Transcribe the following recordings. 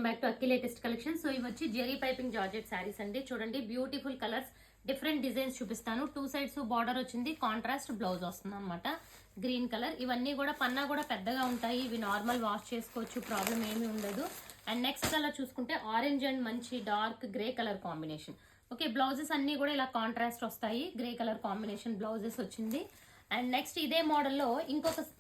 Back to Akki latest collection. So ఇవి వచ్చి zari piping georgette saris అండి. చూడండి బ్యూటిఫుల్ కలర్స్, డిఫరెంట్ డిజైన్స్ చూపిస్తాను. 2 సైడ్స్ బార్డర్ వచ్చింది, కాంట్రాస్ట్ బ్లౌజ్ వస్తుంది అనమాట. Green colour. ఇవన్నీ కూడా పన్నా కూడా పెద్దగా ఉంటాయి. ఇవి నార్మల్ వాష్ చేసుకోవచ్చు, ప్రాబ్లం ఏమీ ఉండదు. అండ్ నెక్స్ట్ కలర్ చూసుకుంటే ఆరెంజ్ అండ్ మంచి dark grey colour combination. Okay, blouses అన్ని కూడా ఇలా కాంట్రాస్ట్ వస్తాయి. గ్రే కలర్ కాంబినేషన్ బ్లౌజెస్ వచ్చింది. అండ్ నెక్స్ట్ ఇదే మోడల్లో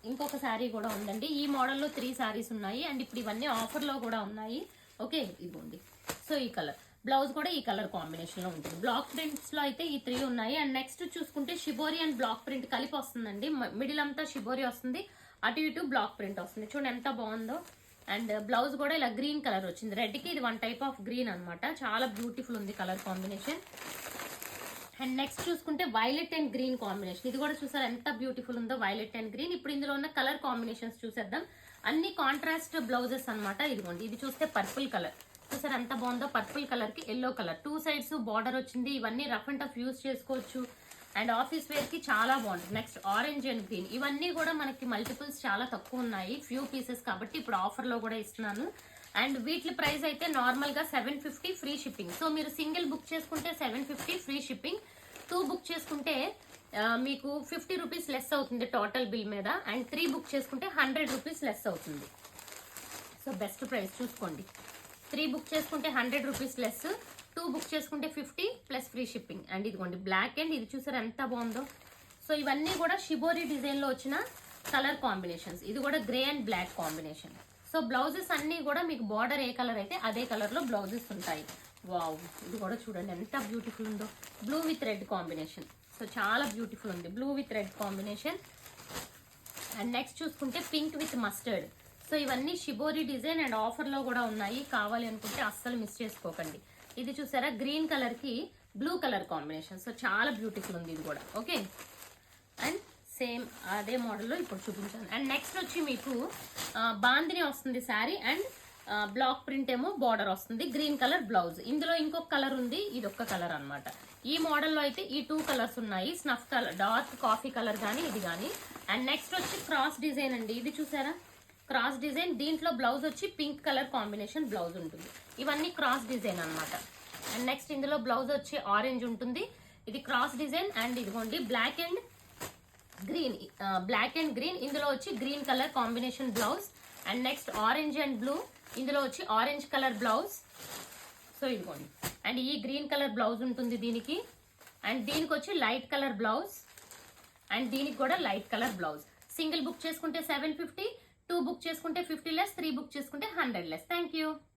ఇంకొక శారీ కూడా ఉందండి. ఈ మోడల్లో 3 శారీస్ ఉన్నాయి. అండ్ ఇప్పుడు ఇవన్నీ ఆఫర్లో కూడా ఉన్నాయి. ఓకే, ఇదిగోండి. సో ఈ కలర్ బ్లౌజ్ కూడా ఈ కలర్ కాంబినేషన్ లో ఉంటుంది. బ్లాక్ ప్రింట్స్ లో అయితే ఈ 3 ఉన్నాయి. అండ్ నెక్స్ట్ చూసుకుంటే షిబోరి అండ్ బ్లాక్ ప్రింట్ కలిపి వస్తుందండి. మిడిల్ అంతా షిబోరి వస్తుంది, అటు ఇటు బ్లాక్ ప్రింట్ వస్తుంది. చూడండి ఎంత బాగుందో. అండ్ బ్లౌజ్ కూడా ఇలా గ్రీన్ కలర్ వచ్చింది. రెడ్ కి ఇది 1 టైప్ ఆఫ్ గ్రీన్ అనమాట. చాలా బ్యూటిఫుల్ ఉంది కలర్ కాంబినేషన్. అండ్ నెక్స్ట్ చూసుకుంటే వైలెట్ అండ్ గ్రీన్ కాంబినేషన్. ఇది కూడా చూసారు ఎంత బ్యూటిఫుల్ ఉందో, వైలెట్ అండ్ గ్రీన్. ఇప్పుడు ఇందులో ఉన్న కలర్ కాంబినేషన్స్ చూసేద్దాం. అన్ని కాంట్రాస్ట్ బ్లౌజెస్ అనమాట. ఇదిగోండి, ఇది చూస్తే పర్పుల్ కలర్. చూసారు ఎంత బాగుందో. పర్పుల్ కలర్ కి ఎల్లో కలర్, 2 సైడ్స్ బార్డర్ వచ్చింది. ఇవన్నీ రఫ్ అండ్ టఫ్ యూజ్ చేసుకోవచ్చు. అండ్ ఆఫీస్ వేర్ కి చాలా బాగుంటుంది. Next orange and green. ఇవన్నీ కూడా మనకి మల్టిపుల్స్ చాలా తక్కువ ఉన్నాయి, ఫ్యూ పీసెస్ కాబట్టి ఇప్పుడు ఆఫర్ లో కూడా ఇస్తున్నాను. అండ్ వీటి ప్రైస్ అయితే నార్మల్ గా 750 ఫ్రీ షిప్పింగ్. సో మీరు సింగిల్ బుక్ చేసుకుంటే 750 ఫ్రీ షిప్పింగ్. 2 బుక్ చేసుకుంటే మీకు 50 రూపీస్ లెస్ అవుతుంది టోటల్ బిల్ మీద. అండ్ 3 బుక్ చేసుకుంటే 100 రూపీస్ లెస్ అవుతుంది. సో బెస్ట్ ప్రైస్ చూసుకోండి. 3 బుక్ చేసుకుంటే 100 రూపీస్ లెస్, 2 బుక్ చేసుకుంటే 50 ప్లస్ ఫ్రీ షిప్పింగ్. అండ్ ఇదిగోండి బ్లాక్ అండ్ ఇది చూసారు ఎంత బాగుందో. సో ఇవన్నీ కూడా షిబోరి డిజైన్ లో వచ్చిన కలర్ కాంబినేషన్స్. ఇది కూడా grey and black combination. So blouses అన్ని కూడా మీకు బార్డర్ ఏ కలర్ అయితే అదే కలర్ లో బ్లౌజెస్ ఉంటాయి. వావ్, ఇది కూడా చూడండి ఎంత బ్యూటిఫుల్ ఉందో. Blue with red combination. So చాలా బ్యూటిఫుల్ ఉంది blue with red combination. And next చూసుకుంటే పింక్ విత్ మస్టర్డ్. సో ఇవన్నీ షిబోరి డిజైన్ అండ్ ఆఫర్ లో కూడా ఉన్నాయి. కావాలి అనుకుంటే అస్సలు మిస్ చేసుకోకండి. ఇది చూసారా గ్రీన్ కలర్ కి బ్లూ కలర్ కాంబినేషన్. సో చాలా బ్యూటిఫుల్ ఉంది ఇది కూడా. ఓకే, అండ్ సేమ్ అదే మోడల్లో ఇప్పుడు చూపించాను. అండ్ నెక్స్ట్ వచ్చి మీకు బాందిని వస్తుంది శారీ. అండ్ బ్లాక్ ప్రింట్ ఏమో బార్డర్ వస్తుంది, గ్రీన్ కలర్ బ్లౌజ్. ఇందులో ఇంకొక కలర్ ఉంది, ఇది ఒక్క కలర్ అనమాట. ఈ మోడల్లో అయితే ఈ 2 కలర్స్ ఉన్నాయి, snuff colour, dark coffee colour కానీ ఇది కానీ. అండ్ నెక్స్ట్ వచ్చి క్రాస్ డిజైన్ అండి. ఇది చూసారా క్రాస్ డిజైన్. దీంట్లో బ్లౌజ్ వచ్చి పింక్ కలర్ కాంబినేషన్ బ్లౌజ్ ఉంటుంది. ఇవన్నీ క్రాస్ డిజైన్ అనమాట. అండ్ నెక్స్ట్ ఇందులో బ్లౌజ్ వచ్చి ఆరెంజ్ ఉంటుంది. ఇది క్రాస్ డిజైన్. అండ్ ఇదిగోండి black and green, black and green. ఇందులో వచ్చి green colour combination blouse. And next orange and blue. ఇందులో వచ్చి ఆరెంజ్ కలర్ బ్లౌజ్. సో ఇదిగోండి. అండ్ ఈ గ్రీన్ కలర్ బ్లౌజ్ ఉంటుంది దీనికి. అండ్ దీనికి వచ్చి లైట్ కలర్ బ్లౌజ్. అండ్ దీనికి కూడా light colour blouse. Single book చేసుకుంటే 750, 2 బుక్ చేసుకుంటే 50 లెస్, 3 బుక్ చేసుకుంటే 100 లెస్. Thank you.